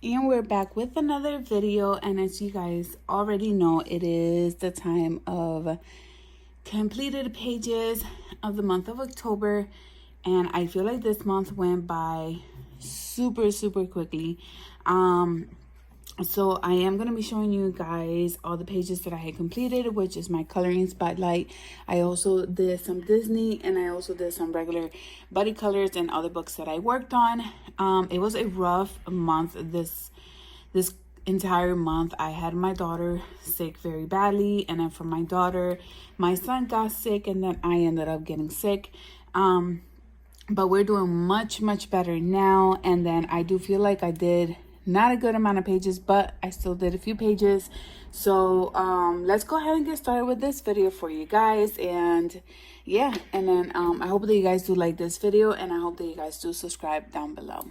And we're back with another video, and as you guys already know, it is the time of completed pages of the month of October, and I feel like this month went by super quickly. So I am going to be showing you guys all the pages that I had completed, which is my coloring spotlight. I also did some Disney, and I also did some regular buddy colors and other books that I worked on. It was a rough month. This entire month I had my daughter sick very badly, and then from my daughter my son got sick, and then I ended up getting sick. But we're doing much better now, and then I do feel like I did not a good amount of pages, but I still did a few pages. So let's go ahead and get started with this video for you guys. And yeah, and then I hope that you guys do like this video, and I hope that you guys do subscribe down below.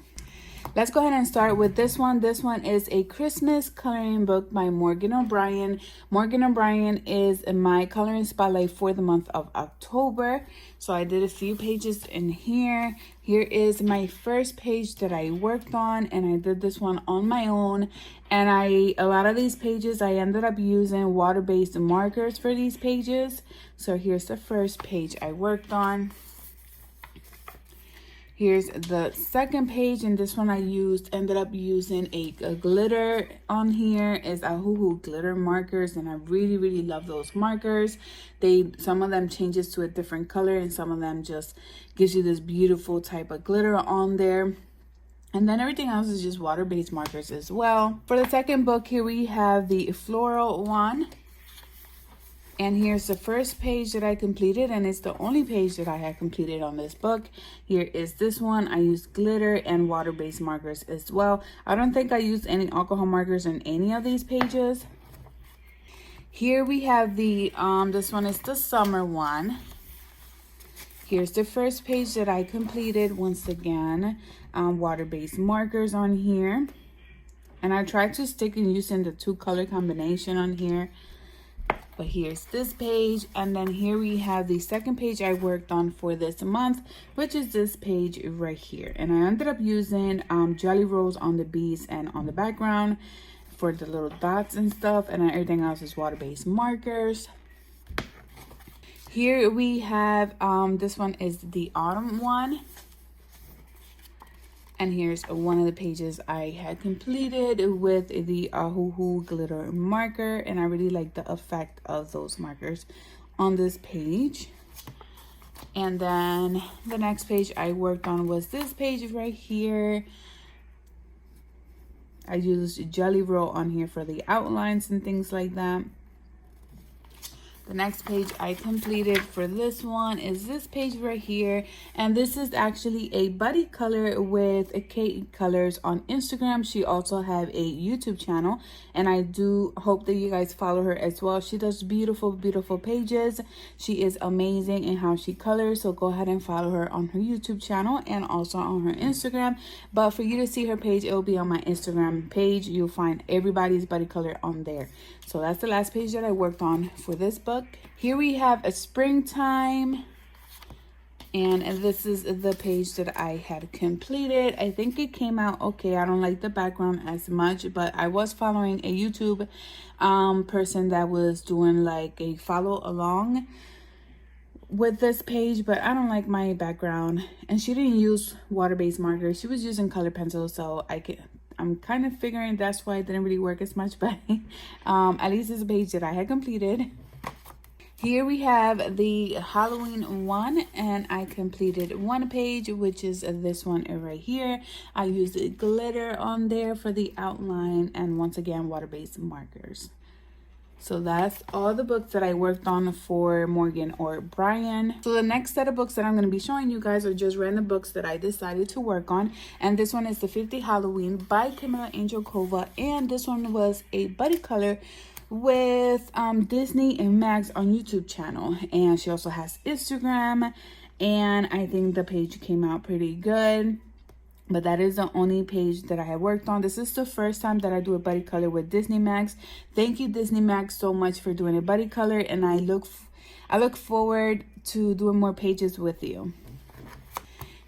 Let's go ahead and start with this one. This one is a Christmas coloring book by Morgan O'Brien. Morgan O'Brien is my coloring spotlight for the month of October. So I did a few pages in here. Here is my first page that I worked on, and I did this one on my own. And a lot of these pages, I ended up using water-based markers for these pages. So here's the first page I worked on. Here's the second page, and this one I ended up using a glitter on here. Is a Hoo glitter markers, and I really love those markers. Some of them changes to a different color, and some of them just gives you this beautiful type of glitter on there. And then everything else is just water-based markers as well. For the second book, here we have the floral one. And here's the first page that I completed, and it's the only page that I had completed on this book. Here is this one. I used glitter and water-based markers as well. I don't think I used any alcohol markers in any of these pages. Here we have the, this one is the summer one. Here's the first page that I completed. Once again, water-based markers on here. And I tried to stick and using the two color combination on here. But here's this page, and then here we have the second page I worked on for this month, which is this page right here. And I ended up using Jelly Rolls on the beads and on the background for the little dots and stuff, and then everything else is water-based markers. Here we have, this one is the autumn one. And here's one of the pages I had completed with the Hoo glitter marker. And I really like the effect of those markers on this page. And then the next page I worked on was this page right here. I used Jelly Roll on here for the outlines and things like that. The next page I completed for this one is this page right here. And this is actually a buddy color with Kate Colors on Instagram. She also have a YouTube channel, and I do hope that you guys follow her as well. She does beautiful pages. She is amazing in how she colors, so go ahead and follow her on her YouTube channel and also on her Instagram. But for you to see her page, it will be on my Instagram page. You'll find everybody's buddy color on there. So that's the last page that I worked on for this book. Here we have a springtime, and this is the page that I had completed. I think it came out okay. I don't like the background as much, but I was following a YouTube person that was doing like a follow along with this page, but I don't like my background, and she didn't use water-based markers. She was using color pencils, so I'm kind of figuring that's why it didn't really work as much, but at least it's a page that I had completed. Here we have the Halloween one, and I completed one page, which is this one right here. I used glitter on there for the outline, and once again, water-based markers. So that's all the books that I worked on for Morgan O'Brien. So the next set of books that I'm going to be showing you guys are just random books that I decided to work on. And this one is The 50 Halloween by Camila Angel Cova. And this one was a buddy color with Disney and Max on YouTube channel. And she also has Instagram. And I think the page came out pretty good. But that is the only page that I have worked on. This is the first time that I do a buddy color with Disney Max. Thank you, Disney Max, so much for doing a buddy color, and I look forward to doing more pages with you.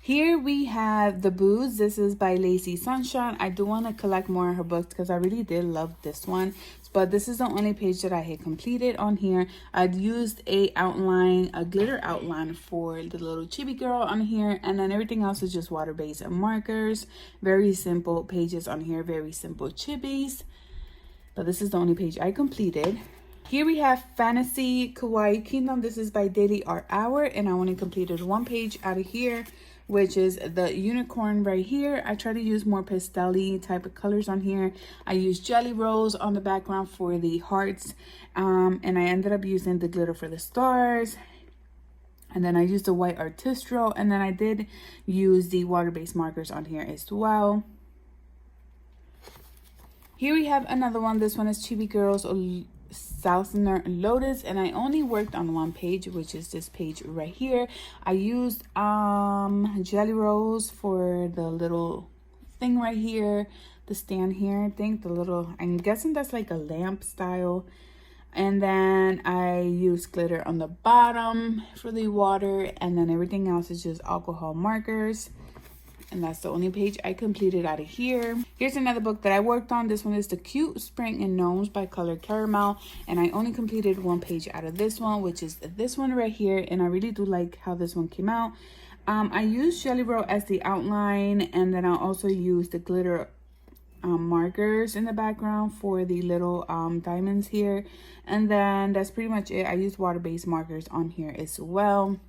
Here we have The Booze. This is by Lazy Sunshine. I do want to collect more of her books because I really did love this one. But this is the only page that I had completed on here. I'd used a glitter outline for the little chibi girl on here. And then everything else is just water-based markers. Very simple pages on here. Very simple chibis. But this is the only page I completed. Here we have Fantasy Kawaii Kingdom. This is by Daily Art Hour. And I only completed one page out of here, which is the unicorn right here. I try to use more pastel-y type of colors on here. I used Jelly Rolls on the background for the hearts. And I ended up using the glitter for the stars. And then I used the white artistro. And then I did use the water-based markers on here as well. Here we have another one. This one is Chibi Girls Southern Lotus, and I only worked on one page, which is this page right here. I used Jelly Rolls for the little thing right here, the stand here. I think the little, I'm guessing that's like a lamp style. And then I used glitter on the bottom for the water, and then everything else is just alcohol markers. And that's the only page I completed out of here. Here's another book that I worked on. This one is The Cute Spring in Gnomes by Colored Caramel. And I only completed one page out of this one, which is this one right here. And I really do like how this one came out. I used Jelly Roll as the outline. And then I also used the glitter markers in the background for the little diamonds here. And then that's pretty much it. I used water-based markers on here as well.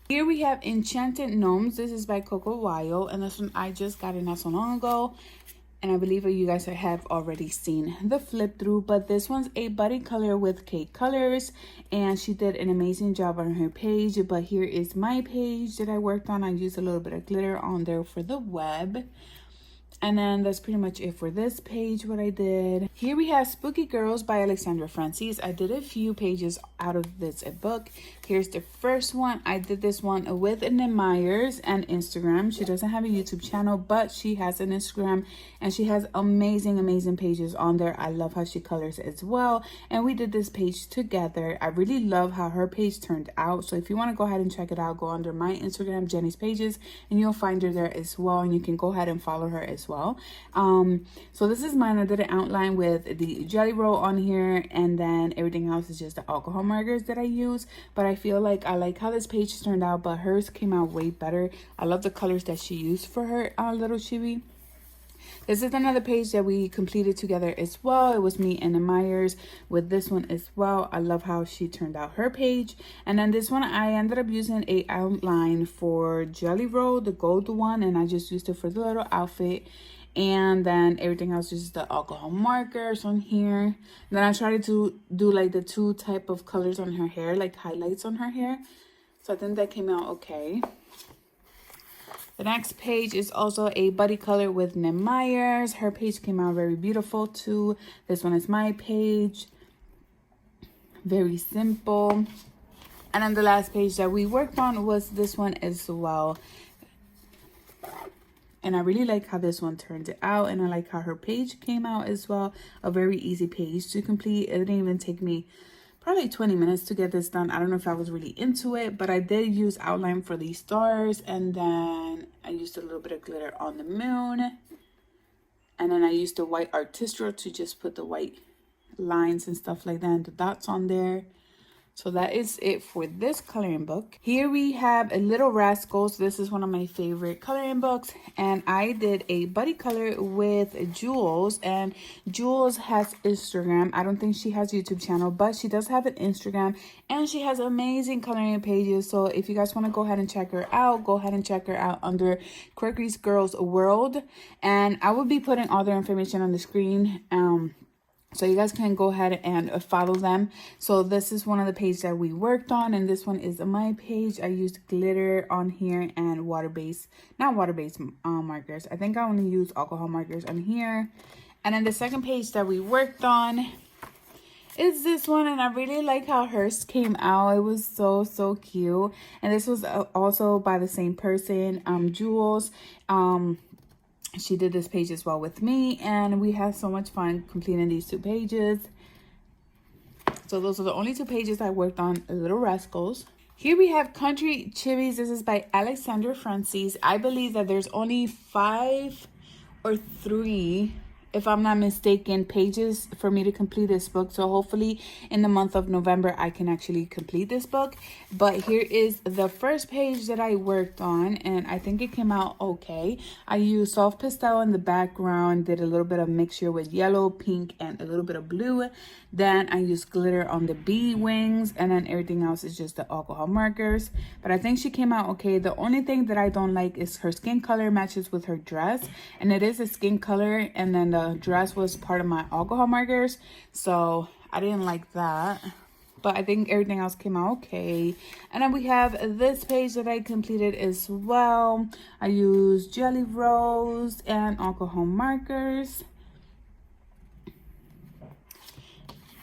Here we have Enchanted Gnomes. This is by Coco Wile, and this one I just got it not so long ago. And I believe you guys have already seen the flip through, but this one's a buddy color with Kate Colors, and she did an amazing job on her page. But here is my page that I worked on. I used a little bit of glitter on there for the web. And then that's pretty much it for this page, what I did. Here we have Spooky Girls by Alexandra Francis. I did a few pages out of this book. Here's the first one. I did this one with Nim Myers and Instagram. She doesn't have a YouTube channel, but she has an Instagram. And she has amazing, amazing pages on there. I love how she colors as well. And we did this page together. I really love how her page turned out. So if you want to go ahead and check it out, go under my Instagram, Jenny's Pages, and you'll find her there as well. And you can go ahead and follow her as well. So this is mine. I did an outline with the Jelly Roll on here, and then everything else is just the alcohol markers that I use. But I feel like I like how this page turned out, but hers came out way better. I love the colors that she used for her little chibi. This is another page that we completed together as well. It was me and Myers with this one as well. I love how she turned out her page. And then this one, I ended up using a outline for Jelly Roll, the gold one, and I just used it for the little outfit. And then everything else is the alcohol markers on here. And then I tried to do like the two type of colors on her hair, like highlights on her hair. So I think that came out okay. The next page is also a buddy color with Nim Myers. Her page came out very beautiful too. This one is my page. Very simple. And then the last page that we worked on was this one as well. And I really like how this one turned out. And I like how her page came out as well. A very easy page to complete. It didn't even take me probably 20 minutes to get this done. I don't know if I was really into it, but I did use outline for these stars. And then I used a little bit of glitter on the moon. And then I used the white artistro to just put the white lines and stuff like that and the dots on there. So that is it for this coloring book. Here we have a Little Rascals. This is one of my favorite coloring books. And I did a buddy color with Jules. And Jules has Instagram. I don't think she has a YouTube channel, but she does have an Instagram. And she has amazing coloring pages. So if you guys want to go ahead and check her out, go ahead and check her out under Quirky's Girls World. And I will be putting all their information on the screen. So you guys can go ahead and follow them. So this is one of the pages that we worked on. And this one is my page. I used glitter on here and not water-based markers. I think I only used alcohol markers on here. And then the second page that we worked on is this one. And I really like how hers came out. It was so, so cute. And this was also by the same person, Jules. She did this page as well with me, and we had so much fun completing these two pages. So those are the only two pages I worked on, Little Rascals. Here we have Country Chibis. This is by Alexander Francis. I believe that there's only 5 or 3, if I'm not mistaken, pages for me to complete this book. So hopefully in the month of November, I can actually complete this book. But here is the first page that I worked on, and I think it came out okay. I used soft pastel in the background, did a little bit of mixture with yellow, pink, and a little bit of blue. Then I used glitter on the bee wings, and then everything else is just the alcohol markers. But I think she came out okay. The only thing that I don't like is her skin color matches with her dress, and it is a skin color, and then the dress was part of my alcohol markers, so I didn't like that. But I think everything else came out okay. And then we have this page that I completed as well. I used Jelly Rose and alcohol markers.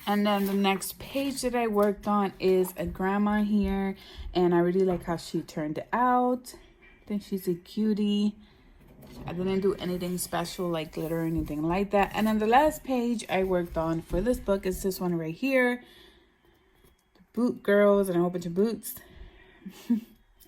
And then the next page that I worked on is a grandma here. And I really like how she turned out. I think she's a cutie. I didn't do anything special like glitter or anything like that. And then the last page I worked on for this book is this one right here. The boot girls and a whole bunch of boots.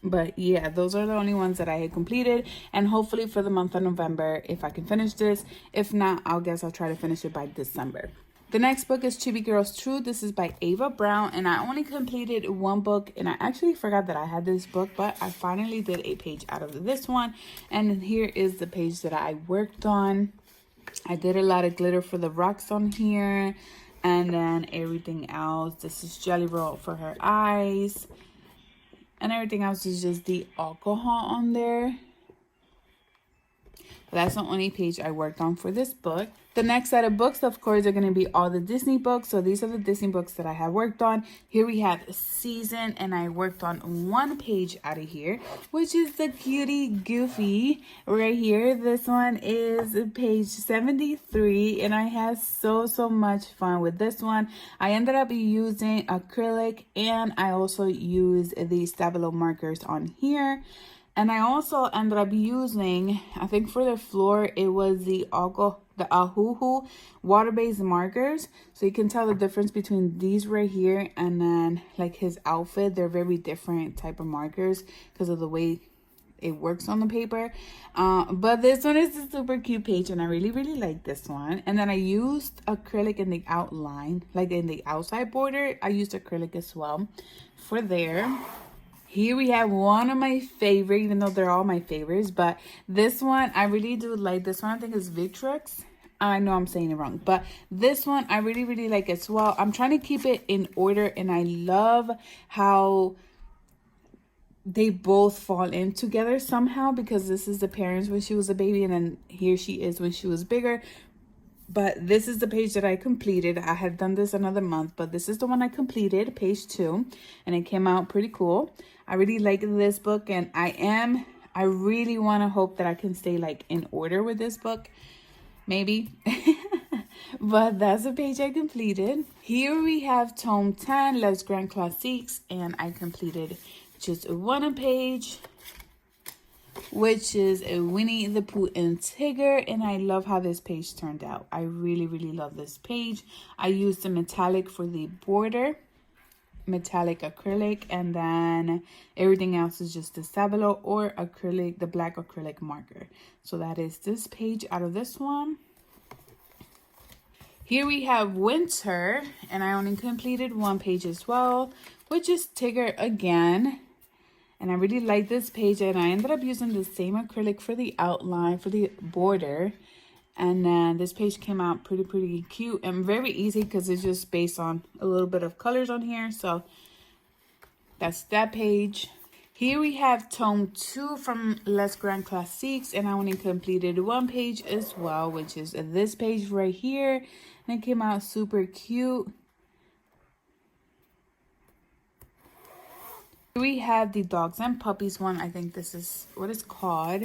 But yeah, those are the only ones that I had completed. And hopefully for the month of November, if I can finish this. If not, I'll try to finish it by December. The next book is Chibi Girls True. This is by Ava Brown, and I only completed one book, and I actually forgot that I had this book, but I finally did a page out of this one. And here is the page that I worked on. I did a lot of glitter for the rocks on here, and then everything else. This is Jelly Roll for her eyes, and everything else is just the alcohol on there. But that's the only page I worked on for this book. The next set of books, of course, are going to be all the Disney books. So these are the Disney books that I have worked on. Here we have Season, and I worked on one page out of here, which is the cutie Goofy right here. This one is page 73, and I had so much fun with this one. I ended up using acrylic, and I also used the Stabilo markers on here. And I also ended up using, I think for the floor, it was the Ahuhu water-based markers. So you can tell the difference between these right here and then like his outfit. They're very different type of markers because of the way it works on the paper. But this one is a super cute page, and I really like this one. And then I used acrylic in the outline, like in the outside border. I used acrylic as well for there. Here we have one of my favorite, even though they're all my favorites, but this one, I really do like this one. I think it's Victrix. I know I'm saying it wrong, but this one I really like as well. I'm trying to keep it in order, and I love how they both fall in together somehow, because this is the parents when she was a baby, and then here she is when she was bigger. But this is the page that I completed. I had done this another month, but this is the one I completed, page 2, and it came out pretty cool. I really like this book, and I really want to hope that I can stay like in order with this book, maybe. But that's the page I completed. Here we have Tome 10, Les Grand Classiques, and I completed just one page, which is a Winnie the Pooh and Tigger, and I love how this page turned out. I really love this page. I used the metallic for the border, metallic acrylic, and then everything else is just the Stabilo or acrylic, the black acrylic marker. So that is this page out of this one. Here we have Winter, and I only completed one page as well, which is Tigger again. And I really like this page, and I ended up using the same acrylic for the outline, for the border. And then this page came out pretty cute and very easy because it's just based on a little bit of colors on here. So that's that page. Here we have Tome 2 from Les Grand Classiques, and I only completed one page as well, which is this page right here. And it came out super cute. We have the Dogs and Puppies one. I think this is what it's called,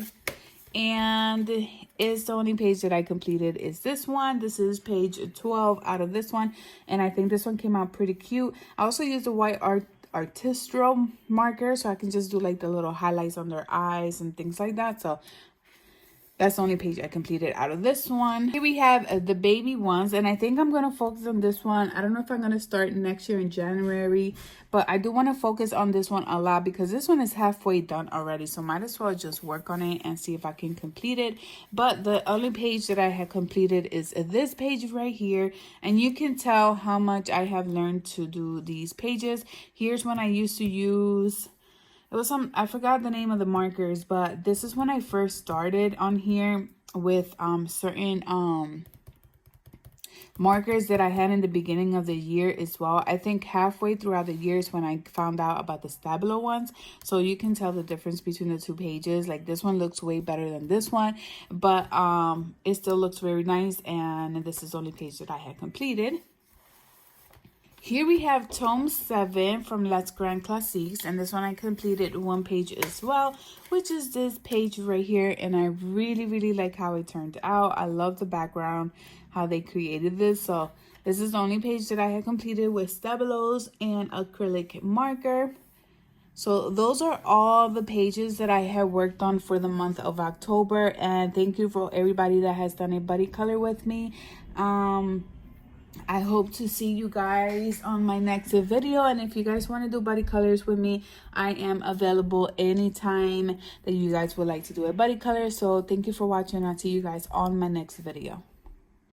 and it's the only page that I completed is this one. This is page 12 out of this one, and I think this one came out pretty cute. I also used a white Artistro marker, so I can just do like the little highlights on their eyes and things like that. So That's the only page I completed out of this one. Here we have the baby ones, and I think I'm going to focus on this one. I don't know if I'm going to start next year in January, but I do want to focus on this one a lot because this one is halfway done already. So might as well just work on it and see if I can complete it. But the only page that I have completed is this page right here. And you can tell how much I have learned to do these pages. Here's when I used to use... It was I forgot the name of the markers, but this is when I first started on here with certain markers that I had in the beginning of the year as well. I think halfway throughout the years when I found out about the Stabilo ones. So you can tell the difference between the two pages. Like this one looks way better than this one, but it still looks very nice. And this is the only page that I had completed. Here we have Tome 7 from Let's Grand Classiques, and this one I completed one page as well, which is this page right here, and I really like how it turned out. I love the background, how they created this. So this is the only page that I had completed with Stabilos and acrylic marker. So those are all the pages that I have worked on for the month of October, and thank you for everybody that has done a buddy color with me. I hope to see you guys on my next video, and if you guys want to do buddy colors with me, I am available anytime that you guys would like to do a buddy color. So thank you for watching. I'll see you guys on my next video.